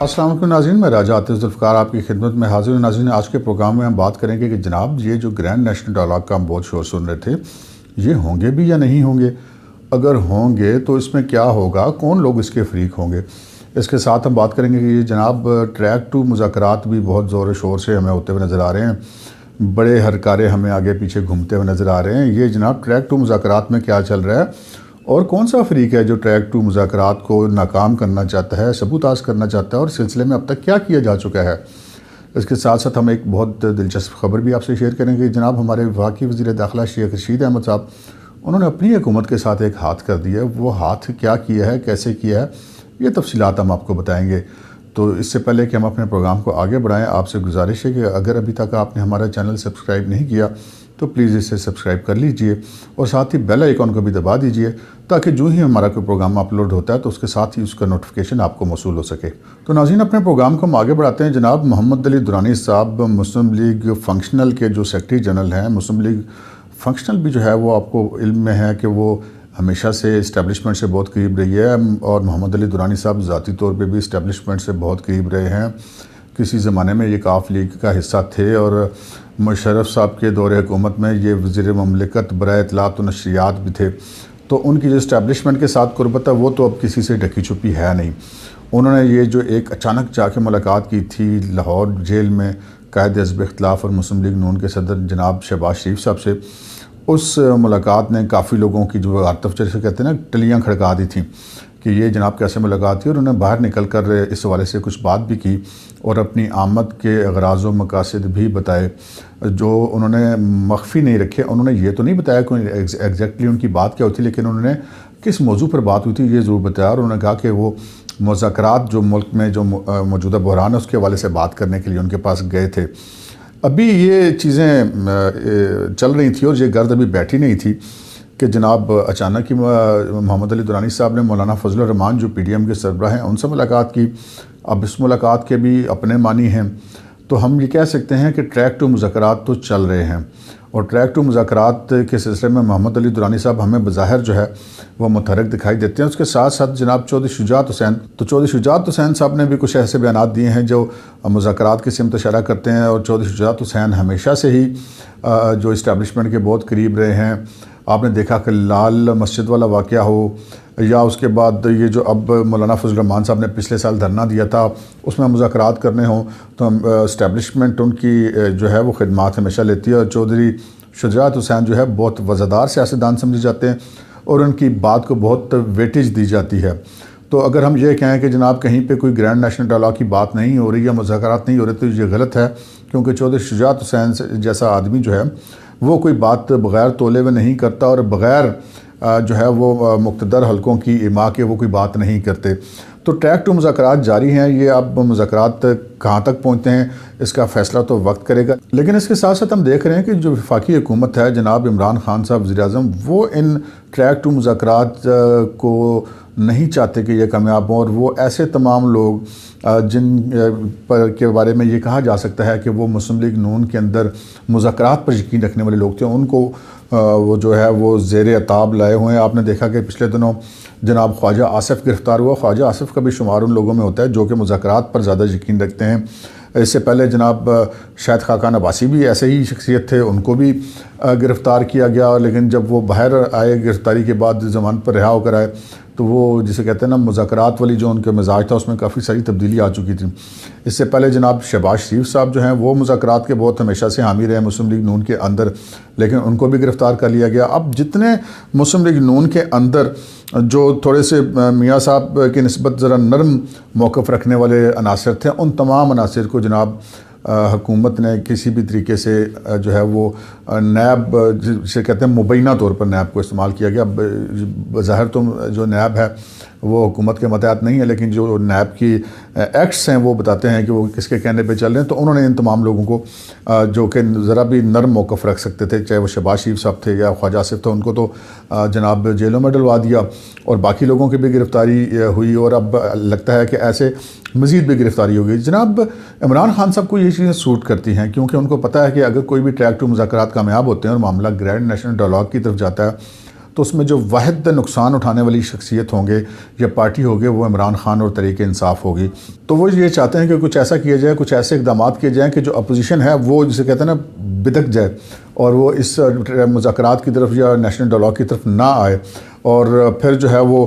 السلام علیکم ناظرین، میں راجہ عاطف ذوالفقار آپ کی خدمت میں حاضر ہوں۔ ناظرین، آج کے پروگرام میں ہم بات کریں گے کہ جناب یہ جو گرینڈ نیشنل ڈائلاگ کا ہم بہت شور سن رہے تھے، یہ ہوں گے بھی یا نہیں ہوں گے؟ اگر ہوں گے تو اس میں کیا ہوگا، کون لوگ اس کے فریق ہوں گے؟ اس کے ساتھ ہم بات کریں گے کہ یہ جناب ٹریک ٹو مذاکرات بھی بہت زور و شور سے ہمیں ہوتے ہوئے نظر آ رہے ہیں، بڑے ہرکارے ہمیں آگے پیچھے گھومتے ہوئے نظر آ رہے ہیں۔ یہ جناب ٹریک ٹو مذاکرات میں کیا چل رہا ہے اور کون سا فریق ہے جو ٹریک ٹو مذاکرات کو ناکام کرنا چاہتا ہے، سبوتاژ کرنا چاہتا ہے، اور سلسلے میں اب تک کیا کیا جا چکا ہے؟ اس کے ساتھ ساتھ ہم ایک بہت دلچسپ خبر بھی آپ سے شیئر کریں گے۔ جناب ہمارے وفاقی وزیر داخلہ شیخ رشید احمد صاحب، انہوں نے اپنی حکومت کے ساتھ ایک ہاتھ کر دیا ہے۔ وہ ہاتھ کیا کیا ہے، کیسے کیا ہے، یہ تفصیلات ہم آپ کو بتائیں گے۔ تو اس سے پہلے کہ ہم اپنے پروگرام کو آگے بڑھائیں، آپ سے گزارش ہے کہ اگر ابھی تک آپ نے ہمارا چینل سبسکرائب نہیں کیا تو پلیز اسے سبسکرائب کر لیجئے اور ساتھ ہی بیل آئیکن کو بھی دبا دیجئے تاکہ جو ہی ہمارا کوئی پروگرام اپلوڈ ہوتا ہے تو اس کے ساتھ ہی اس کا نوٹیفیکیشن آپ کو موصول ہو سکے۔ تو ناظرین، اپنے پروگرام کو ہم آگے بڑھاتے ہیں۔ جناب محمد علی درانی صاحب مسلم لیگ فنکشنل کے جو سیکرٹری جنرل ہیں، مسلم لیگ فنکشنل بھی جو ہے وہ آپ کو علم میں ہے کہ وہ ہمیشہ سے اسٹیبلشمنٹ سے بہت قریب رہی ہے، اور محمد علی درانی صاحب ذاتی طور پہ بھی اسٹیبلشمنٹ سے بہت قریب رہے ہیں۔ کسی زمانے میں یہ کاف لیگ کا حصہ تھے اور مشرف صاحب کے دور حکومت میں یہ وزیر مملکت برائے اطلاعات و نشریات بھی تھے۔ تو ان کی جو اسٹیبلشمنٹ کے ساتھ قربت ہے وہ تو اب کسی سے ڈھکی چھپی ہے نہیں۔ انہوں نے یہ جو ایک اچانک جا کے ملاقات کی تھی لاہور جیل میں قائد حزب اختلاف اور مسلم لیگ نون کے صدر جناب شہباز شریف صاحب سے، اس ملاقات نے کافی لوگوں کی جو عاطف جیسے کہتے ہیں نا ٹلیاں کھڑکا دی تھیں کہ یہ جناب کیسے ملاقات تھی، اور انہوں نے باہر نکل کر اس حوالے سے کچھ بات بھی کی اور اپنی آمد کے اغراض و مقاصد بھی بتائے جو انہوں نے مخفی نہیں رکھے۔ انہوں نے یہ تو نہیں بتایا کہ ایگزیکٹلی ان کی بات کیا ہوئی تھی، لیکن انہوں نے کس موضوع پر بات ہوئی تھی یہ ضرور بتایا، اور انہوں نے کہا کہ وہ مذاکرات جو ملک میں جو موجودہ بحران ہے اس کے حوالے سے بات کرنے کے لیے ان کے پاس گئے تھے۔ ابھی یہ چیزیں چل رہی تھیں اور یہ گرد ابھی بیٹھی نہیں تھی کہ جناب اچانک ہی محمد علی درانی صاحب نے مولانا فضل الرحمان جو پی ڈی ایم کے سربراہ ہیں ان سے ملاقات کی۔ اب اس ملاقات کے بھی اپنے معنی ہیں، تو ہم یہ کہہ سکتے ہیں کہ ٹریک ٹو مذاکرات تو چل رہے ہیں، اور ٹریک ٹو مذاکرات کے سلسلے میں محمد علی درانی صاحب ہمیں بظاہر جو ہے وہ متحرک دکھائی دیتے ہیں۔ اس کے ساتھ ساتھ جناب چودھری شجاعت حسین صاحب نے بھی کچھ ایسے بیانات دیے ہیں جو مذاکرات کی سمت اشارہ کرتے ہیں، اور چودھری شجاعت حسین ہمیشہ سے ہی جو اسٹیبلشمنٹ کے بہت قریب رہے ہیں۔ آپ نے دیکھا کہ لال مسجد والا واقعہ ہو، یا اس کے بعد یہ جو اب مولانا فضل الرحمان صاحب نے پچھلے سال دھرنا دیا تھا اس میں مذاکرات کرنے ہوں، تو اسٹیبلشمنٹ ان کی جو ہے وہ خدمات ہمیشہ لیتی ہے، اور چودھری شجاعت حسین جو ہے بہت وزادار سیاستدان سمجھے جاتے ہیں اور ان کی بات کو بہت ویٹیج دی جاتی ہے۔ تو اگر ہم یہ کہیں کہ جناب کہیں پہ کوئی گرینڈ نیشنل ڈائلاگ کی بات نہیں ہو رہی یا مذاکرات نہیں ہو رہے تو یہ غلط ہے، کیونکہ چودھری شجاعت حسین جیسا آدمی جو ہے وہ کوئی بات بغیر تولے ہوئے نہیں کرتا، اور بغیر جو ہے وہ مقتدر حلقوں کی ایما کے وہ کوئی بات نہیں کرتے۔ تو ٹریک ٹو مذاکرات جاری ہیں، یہ اب مذاکرات کہاں تک پہنچتے ہیں اس کا فیصلہ تو وقت کرے گا، لیکن اس کے ساتھ ساتھ ہم دیکھ رہے ہیں کہ جو وفاقی حکومت ہے جناب عمران خان صاحب وزیر اعظم، وہ ان ٹریک ٹو مذاکرات کو نہیں چاہتے کہ یہ کامیاب ہوں، اور وہ ایسے تمام لوگ جن پر کے بارے میں یہ کہا جا سکتا ہے کہ وہ مسلم لیگ نون کے اندر مذاکرات پر یقین رکھنے والے لوگ تھے، ان کو وہ جو ہے وہ زیر عتاب لائے ہوئے ہیں۔ آپ نے دیکھا کہ پچھلے دنوں جناب خواجہ آصف گرفتار ہوا۔ خواجہ آصف کا بھی شمار ان لوگوں میں ہوتا ہے جو کہ مذاکرات پر زیادہ یقین رکھتے ہیں۔ اس سے پہلے جناب شاہد خاقان عباسی بھی ایسے ہی شخصیت تھے، ان کو بھی گرفتار کیا گیا، لیکن جب وہ باہر آئے گرفتاری کے بعد ضمانت پر رہا ہو کر آئے تو وہ جسے کہتے ہیں نا مذاکرات والی جو ان کے مزاج تھا اس میں کافی ساری تبدیلی آ چکی تھی۔ اس سے پہلے جناب شہباز شریف صاحب جو ہیں وہ مذاکرات کے بہت ہمیشہ سے حامی رہے مسلم لیگ نون کے اندر، لیکن ان کو بھی گرفتار کر لیا گیا۔ اب جتنے مسلم لیگ نون کے اندر جو تھوڑے سے میاں صاحب کی نسبت ذرا نرم موقف رکھنے والے عناصر تھے، ان تمام عناصر کو جناب حکومت نے کسی بھی طریقے سے جو ہے وہ نیب جسے کہتے ہیں مبینہ طور پر نیب کو استعمال کیا گیا۔ بظاہر تو جو نیب ہے وہ حکومت کے متحد نہیں ہے، لیکن جو نیب کی ایکٹس ہیں وہ بتاتے ہیں کہ وہ کس کے کہنے پہ چل رہے ہیں، تو انہوں نے ان تمام لوگوں کو جو کہ ذرا بھی نرم موقف رکھ سکتے تھے، چاہے وہ شہباز شریف صاحب تھے یا خواجہ آصف تھے، ان کو تو جناب جیلوں میں ڈلوا دیا، اور باقی لوگوں کی بھی گرفتاری ہوئی، اور اب لگتا ہے کہ ایسے مزید بھی گرفتاری ہوگی۔ جناب عمران خان صاحب کو یہ چیزیں سوٹ کرتی ہیں، کیونکہ ان کو پتہ ہے کہ اگر کوئی بھی ٹریک ٹو مذاکرات کامیاب ہوتے ہیں اور معاملہ گرینڈ نیشنل ڈائلاگ کی طرف جاتا ہے تو اس میں جو واحد نقصان اٹھانے والی شخصیت ہوں گے یا پارٹی ہوگی وہ عمران خان اور تحریک انصاف ہوگی۔ تو وہ یہ چاہتے ہیں کہ کچھ ایسا کیا جائے، کچھ ایسے اقدامات کیے جائیں کہ جو اپوزیشن ہے وہ جسے کہتے ہیں نا بدک جائے اور وہ اس مذاکرات کی طرف یا نیشنل ڈائلاگ کی طرف نہ آئے، اور پھر جو ہے وہ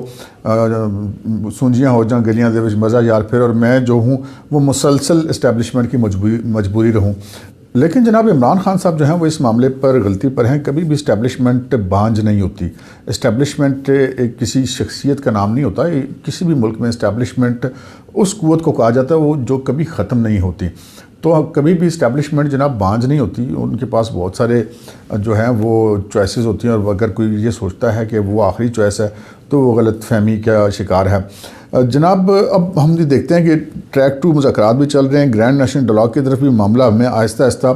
سونجیاں ہو جائیں گلیاں دے وچ مزہ یار پھر، اور میں جو ہوں وہ مسلسل اسٹیبلشمنٹ کی مجبوری رہوں۔ لیکن جناب عمران خان صاحب جو ہیں وہ اس معاملے پر غلطی پر ہیں، کبھی بھی اسٹیبلشمنٹ بانجھ نہیں ہوتی۔ اسٹیبلشمنٹ ایک کسی شخصیت کا نام نہیں ہوتا، کسی بھی ملک میں اسٹیبلشمنٹ اس قوت کو کہا جاتا ہے وہ جو کبھی ختم نہیں ہوتی۔ تو کبھی بھی اسٹیبلشمنٹ جناب بانجھ نہیں ہوتی، ان کے پاس بہت سارے جو ہیں وہ چوائسز ہوتی ہیں، اور اگر کوئی یہ سوچتا ہے کہ وہ آخری چوائس ہے تو وہ غلط فہمی کا شکار ہے۔ جناب اب ہم یہ دیکھتے ہیں کہ ٹریک 2 مذاکرات بھی چل رہے ہیں، گرینڈ نیشنل ڈائلاگ کی طرف بھی معاملہ ہمیں آہستہ آہستہ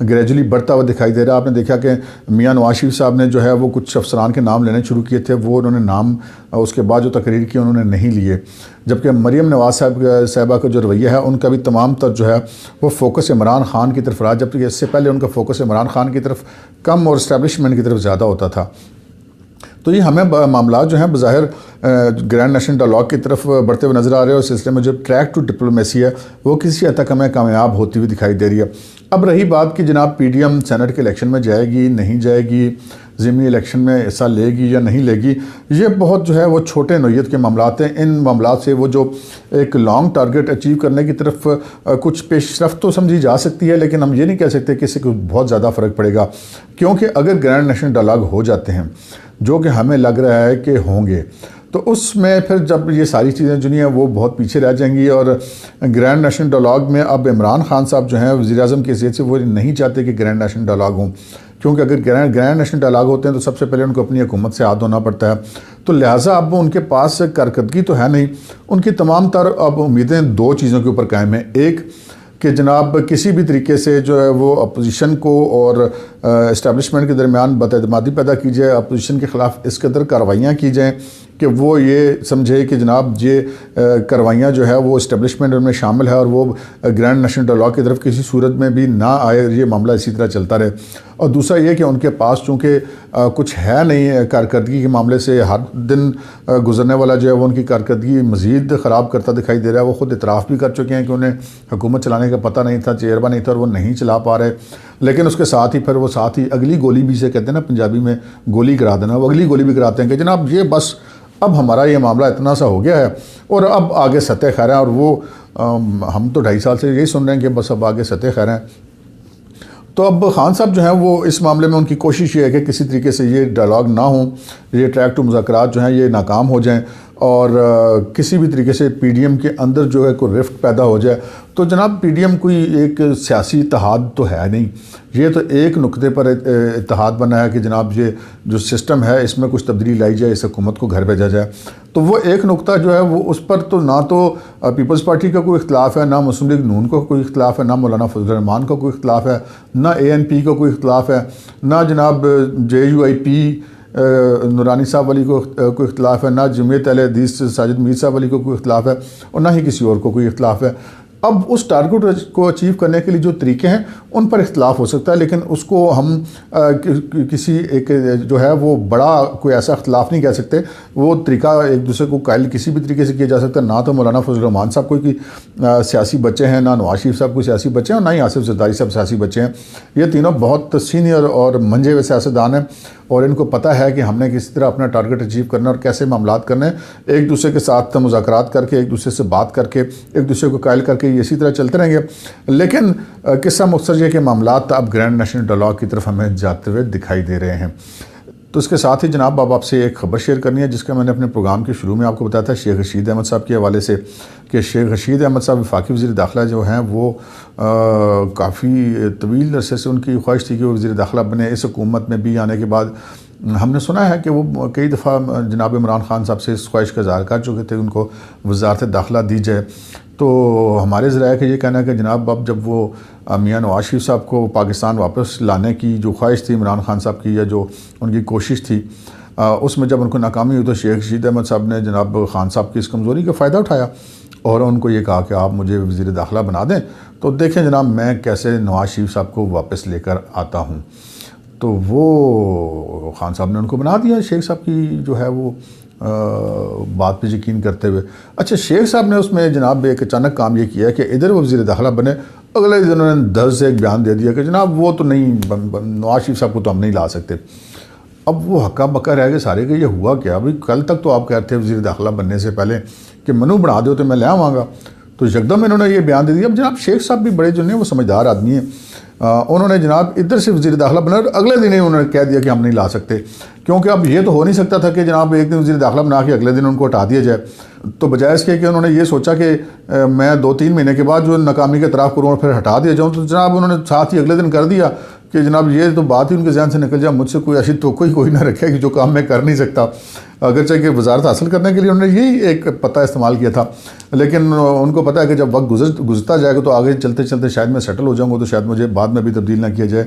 گریجولی بڑھتا ہوا دکھائی دے رہا ہے۔ آپ نے دیکھا کہ میاں نواز شریف صاحب نے جو ہے وہ کچھ افسران کے نام لینے شروع کیے تھے، وہ انہوں نے نام اس کے بعد جو تقریر کی انہوں نے نہیں لیے، جبکہ مریم نواز صاحبہ کا جو رویہ ہے ان کا بھی تمام تر جو ہے وہ فوکس عمران خان کی طرف رہا، جبکہ اس سے پہلے ان کا فوکس عمران خان کی طرف کم اور اسٹیبلشمنٹ کی طرف زیادہ ہوتا تھا۔ تو یہ ہمیں معاملات جو ہیں بظاہر گرینڈ نیشنل ڈائلاگ کی طرف بڑھتے ہوئے نظر آ رہے ہیں، اور اس سلسلے میں جو ٹریک 2 ڈپلومیسی ہے وہ کسی حد تک ہمیں کامیاب ہوتی ہوئی دکھائی دے رہی ہے۔ اب رہی بات کہ جناب پی ڈی ایم سینٹ کے الیکشن میں جائے گی نہیں جائے گی، ضمنی الیکشن میں حصہ لے گی یا نہیں لے گی، یہ بہت جو ہے وہ چھوٹے نوعیت کے معاملات ہیں۔ ان معاملات سے وہ جو ایک لانگ ٹارگٹ اچیو کرنے کی طرف کچھ پیش رفت تو سمجھی جا سکتی ہے، لیکن ہم یہ نہیں کہہ سکتے کہ اس سے کوئی بہت زیادہ فرق پڑے گا، کیونکہ اگر گرینڈ نیشنل ڈائلاگ ہو جاتے ہیں جو کہ ہمیں لگ رہا ہے کہ ہوں گے، تو اس میں پھر جب یہ ساری چیزیں جو ہیں وہ بہت پیچھے رہ جائیں گی، اور گرینڈ نیشنل ڈائلاگ میں اب عمران خان صاحب جو ہیں وزیر اعظم کی حیثیت سے وہ نہیں چاہتے کہ گرینڈ نیشنل ڈائلاگ ہوں، کیونکہ اگر گرینڈ نیشنل ڈائلاگ ہوتے ہیں تو سب سے پہلے ان کو اپنی حکومت سے ہاتھ دھونا پڑتا ہے، تو لہٰذا اب ان کے پاس کارکردگی تو ہے نہیں۔ ان کی تمام تر اب امیدیں 2 چیزوں کے اوپر قائم ہیں، ایک کہ جناب کسی بھی طریقے سے جو ہے وہ اپوزیشن کو اور اسٹیبلشمنٹ کے درمیان بداعتمادی پیدا کی جائے، اپوزیشن کے خلاف اس قدر کارروائیاں کی جائیں کہ وہ یہ سمجھے کہ جناب یہ کارروائیاں جو ہے وہ اسٹیبلشمنٹ میں شامل ہے، اور وہ گرینڈ نیشنل ڈائلاگ کی طرف کسی صورت میں بھی نہ آئے، یہ معاملہ اسی طرح چلتا رہے۔ اور دوسرا یہ کہ ان کے پاس چونکہ کچھ ہے نہیں کارکردگی کے معاملے سے، ہر دن گزرنے والا جو ہے وہ ان کی کارکردگی مزید خراب کرتا دکھائی دے رہا ہے۔ وہ خود اعتراف بھی کر چکے ہیں کہ انہیں حکومت چلانے کا پتہ نہیں تھا، تجربہ نہیں تھا، اور وہ نہیں چلا پا رہے، لیکن اس کے ساتھ ہی پھر وہ ساتھ ہی اگلی گولی بھی سے کہتے ہیں نا پنجابی میں گولی کرا دینا، وہ اگلی گولی بھی کراتے ہیں کہ جناب یہ بس اب ہمارا یہ معاملہ اتنا سا ہو گیا ہے اور اب آگے سطح خیر ہیں، اور وہ ہم تو 2.5 سال سے یہی سن رہے ہیں کہ بس اب آگے سطح خیر ہیں۔ تو اب خان صاحب جو ہیں وہ اس معاملے میں ان کی کوشش یہ ہے کہ کسی طریقے سے یہ ڈائلاگ نہ ہوں، یہ ٹریک 2 مذاکرات جو ہیں یہ ناکام ہو جائیں، اور کسی بھی طریقے سے پی ڈی ایم کے اندر جو ہے کوئی رفٹ پیدا ہو جائے۔ تو جناب پی ڈی ایم کوئی ایک سیاسی اتحاد تو ہے نہیں، یہ تو ایک نقطے پر اتحاد بنا ہے کہ جناب یہ جو سسٹم ہے اس میں کچھ تبدیلی لائی جائے، اس حکومت کو گھر بھیجا جائے۔ تو وہ ایک نقطہ جو ہے وہ اس پر تو نہ تو پیپلز پارٹی کا کوئی اختلاف ہے، نہ مسلم لیگ نون کا کوئی اختلاف ہے، نہ مولانا فضل الرحمان کا کوئی اختلاف ہے، نہ اے این پی کا کوئی اختلاف ہے، نہ جناب جے یو آئی پی نورانی صاحب علی کو کوئی اختلاف ہے، نہ جمعیت اہل حدیث ساجد میر صاحب علی کو کوئی اختلاف ہے، اور نہ ہی کسی اور کو کوئی اختلاف ہے۔ اب اس ٹارگٹ کو اچیو کرنے کے لیے جو طریقے ہیں ان پر اختلاف ہو سکتا ہے، لیکن اس کو ہم کسی ایک جو ہے وہ بڑا کوئی ایسا اختلاف نہیں کہہ سکتے۔ وہ طریقہ ایک دوسرے کو قائل کسی بھی طریقے سے کیا جا سکتا ہے۔ نہ تو مولانا فضل الرحمان صاحب کوئی سیاسی بچے ہیں، نہ نواز شریف صاحب کوئی سیاسی بچے ہیں، اور نہ ہی آصف زرداری صاحب سیاسی بچے ہیں۔ یہ تینوں بہت سینئر اور منجے ہوئے سیاستدان ہیں، اور ان کو پتہ ہے کہ ہم نے کس طرح اپنا ٹارگٹ اچیو کرنا اور کیسے معاملات کرنے، ایک دوسرے کے ساتھ مذاکرات کر کے، ایک دوسرے سے بات کر کے، ایک دوسرے کو قائل کر کے یہ اسی طرح چلتے رہیں گے۔ لیکن قصہ مختصر یہ کہ معاملات اب گرینڈ نیشنل ڈائلاگ کی طرف ہمیں جاتے ہوئے دکھائی دے رہے ہیں۔ تو اس کے ساتھ ہی جناب اب آپ سے ایک خبر شیئر کرنی ہے جس کا میں نے اپنے پروگرام کے شروع میں آپ کو بتایا تھا شیخ رشید احمد صاحب کے حوالے سے، کہ شیخ رشید احمد صاحب وفاقی وزیر داخلہ جو ہیں وہ کافی طویل عرصے سے ان کی خواہش تھی کہ وہ وزیر داخلہ بنے۔ اس حکومت میں بھی آنے کے بعد ہم نے سنا ہے کہ وہ کئی دفعہ جناب عمران خان صاحب سے اس خواہش کا اظہار کر چکے تھے ان کو وزارت داخلہ دی جائے۔ تو ہمارے ذرائع کا یہ کہنا ہے کہ جناب اب جب وہ میاں نواز شریف صاحب کو پاکستان واپس لانے کی جو خواہش تھی عمران خان صاحب کی، یا جو ان کی کوشش تھی، اس میں جب ان کو ناکامی ہوئی تو شیخ رشید احمد صاحب نے جناب خان صاحب کی اس کمزوری کا فائدہ اٹھایا اور ان کو یہ کہا کہ آپ مجھے وزیر داخلہ بنا دیں، تو دیکھیں جناب میں کیسے نواز شریف صاحب کو واپس لے کر آتا ہوں۔ تو وہ خان صاحب نے ان کو بنا دیا شیخ صاحب کی جو ہے وہ بات پہ یقین کرتے ہوئے۔ اچھا شیخ صاحب نے اس میں جناب ایک اچانک کام یہ کیا کہ ادھر وہ وزیر داخلہ بنے، اگلے دن انہوں نے درد سے ایک بیان دے دیا کہ جناب وہ تو نہیں، نواز شریف صاحب کو تو ہم نہیں لا سکتے۔ اب وہ ہکا بکا رہ گئے سارے کہ یہ ہوا کیا؟ بھائی کل تک تو آپ کہتے تھے وزیر داخلہ بننے سے پہلے کہ منو بنا دو تو میں لے آواں گا، تو یکدم انہوں نے یہ بیان دے دیا۔ اب جناب شیخ صاحب بھی بڑے جو ہیں وہ سمجھدار آدمی ہیں، انہوں نے جناب ادھر سے وزیر داخلہ بنا اور اگلے دن ہی انہوں نے کہہ دیا کہ ہم نہیں لا سکتے، کیونکہ اب یہ تو ہو نہیں سکتا تھا کہ جناب ایک دن وزیر داخلہ بنا کے اگلے دن ان کو ہٹا دیا جائے۔ تو بجائے اس کے کہ انہوں نے یہ سوچا کہ میں 2-3 مہینے کے بعد جو ناکامی کے اعتراف کروں اور پھر ہٹا دیا جاؤں، تو جناب انہوں نے ساتھ ہی اگلے دن کر دیا کہ جناب یہ تو بات ہی ان کے ذہن سے نکل جائے، مجھ سے کوئی ایسی توقع ہی کوئی نہ رکھے کہ جو کام میں کر نہیں سکتا۔ اگرچہ کہ وزارت حاصل کرنے کے لیے انہوں نے یہی ایک پتہ استعمال کیا تھا، لیکن ان کو پتہ ہے کہ جب وقت گزرتا جائے گا تو آگے چلتے چلتے شاید میں سیٹل ہو جاؤں گا، تو شاید مجھے بعد میں بھی تبدیل نہ کیا جائے۔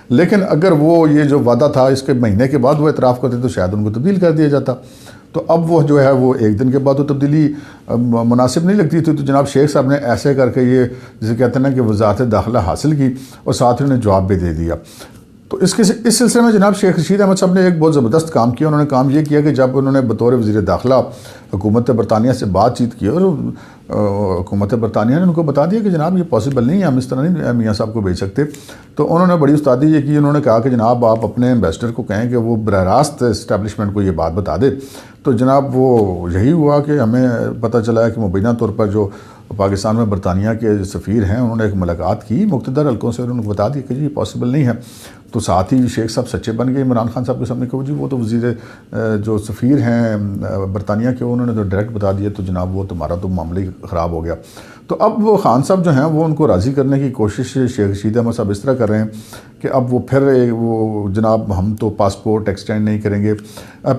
لیکن اگر وہ یہ جو وعدہ تھا اس کے مہینے کے بعد وہ اعتراف کرتے تو شاید ان کو تبدیل کر دیا جاتا۔ تو اب وہ جو ہے وہ ایک دن کے بعد تو تبدیلی مناسب نہیں لگتی تھی، تو جناب شیخ صاحب نے ایسے کر کے یہ جسے کہتے ہیں نا کہ وزارت داخلہ حاصل کی اور ساتھ ہی انہیں جواب بھی دے دیا۔ تو اس سلسلے میں جناب شیخ رشید احمد صاحب نے ایک بہت زبردست کام کیا۔ انہوں نے کام یہ کیا کہ جب انہوں نے بطور وزیر داخلہ حکومت برطانیہ سے بات چیت کی اور حکومت برطانیہ نے ان کو بتا دیا کہ جناب یہ پاسبل نہیں ہے، ہم اس طرح نہیں میاں صاحب کو بھیج سکتے، تو انہوں نے بڑی استادی یہ کی، انہوں نے کہا کہ جناب آپ اپنے ایمبیسڈر کو کہیں کہ وہ براہ راست اسٹیبلشمنٹ کو یہ بات بتا دے۔ تو جناب وہ یہی ہوا کہ ہمیں پتہ چلا ہے کہ مبینہ طور پر جو پاکستان میں برطانیہ کے سفیر ہیں انہوں نے ایک ملاقات کی مقتدر حلقوں سے اور انہوں نے بتا دیا کہ جی یہ پاسبل نہیں ہے۔ تو ساتھ ہی شیخ صاحب سچے بن گئے، عمران خان صاحب کے سامنے کہ جی وہ تو وزیر جو سفیر ہیں برطانیہ کے انہوں نے تو ڈائریکٹ بتا دیا، تو جناب وہ تمہارا تو معاملہ ہی خراب ہو گیا۔ تو اب وہ خان صاحب جو ہیں وہ ان کو راضی کرنے کی کوشش شیخ رشید احمد صاحب اس طرح کر رہے ہیں کہ اب وہ پھر وہ جناب ہم تو پاسپورٹ ایکسٹینڈ نہیں کریں گے۔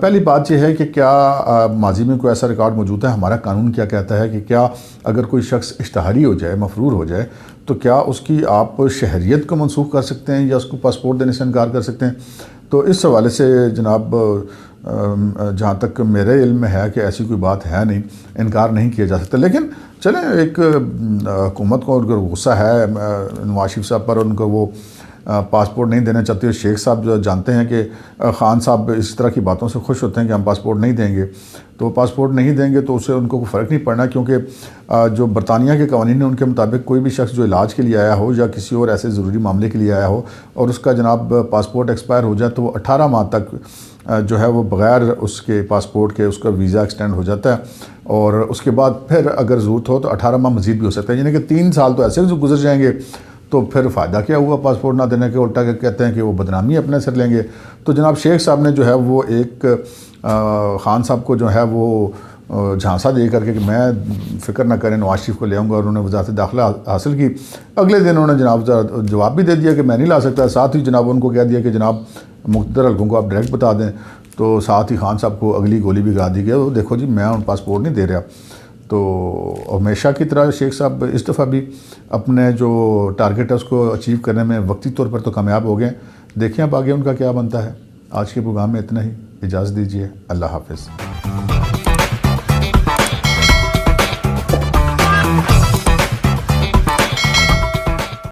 پہلی بات یہ ہے کہ کیا ماضی میں کوئی ایسا ریکارڈ موجود ہے؟ ہمارا قانون کیا کہتا ہے کہ کیا اگر کوئی شخص اشتہاری ہو جائے، مفرور ہو جائے، تو کیا اس کی آپ شہریت کو منسوخ کر سکتے ہیں یا اس کو پاسپورٹ دینے سے انکار کر سکتے ہیں؟ تو اس حوالے سے جناب جہاں تک میرے علم میں ہے کہ ایسی کوئی بات ہے نہیں، انکار نہیں کیا جا سکتا۔ لیکن چلیں ایک حکومت کو اگر غصہ ہے نواز شریف صاحب پر، ان کو وہ پاسپورٹ نہیں دینا چاہتے، شیخ صاحب جو جانتے ہیں کہ خان صاحب اس طرح کی باتوں سے خوش ہوتے ہیں کہ ہم پاسپورٹ نہیں دیں گے، تو پاسپورٹ نہیں دیں گے تو اس سے ان کو کوئی فرق نہیں پڑنا، کیونکہ جو برطانیہ کے قوانین ہیں ان کے مطابق کوئی بھی شخص جو علاج کے لیے آیا ہو یا کسی اور ایسے ضروری معاملے کے لیے آیا ہو اور اس کا جناب پاسپورٹ ایکسپائر ہو جائے تو وہ 18 ماہ تک جو ہے وہ بغیر اس کے پاسپورٹ کے اس کا ویزا ایکسٹینڈ ہو جاتا ہے، اور اس کے بعد پھر اگر ضرورت ہو تو 18 ماہ مزید بھی ہو سکتا ہے، یعنی کہ 3 سال تو ایسے گزر جائیں گے، تو پھر فائدہ کیا ہوا پاسپورٹ نہ دینے کے؟ الٹا کہ کہتے ہیں کہ وہ بدنامی اپنے سر لیں گے۔ تو جناب شیخ صاحب نے جو ہے وہ ایک خان صاحب کو جو ہے وہ جھانسا دے کر کے کہ میں فکر نہ کریں نواز شریف کو لے آؤں گا، اور انہوں نے وزارت داخلہ حاصل کی۔ اگلے دن انہوں نے جناب جواب بھی دے دیا کہ میں نہیں لا سکتا، ساتھ ہی جناب ان کو کہہ دیا کہ جناب مقتدر حلقوں کو آپ ڈائریکٹ بتا دیں، تو ساتھ ہی خان صاحب کو اگلی گولی بھی گا دی گئی، وہ دیکھو جی میں ان پاسپورٹ نہیں دے رہا۔ تو ہمیشہ کی طرح شیخ صاحب اس دفعہ بھی اپنے جو ٹارگٹ ہے اس کو اچیو کرنے میں وقتی طور پر تو کامیاب ہو گئے۔ دیکھیں اب آگے ان کا کیا بنتا ہے۔ آج کے پروگرام میں اتنا ہی، اجازت دیجیے، اللہ حافظ۔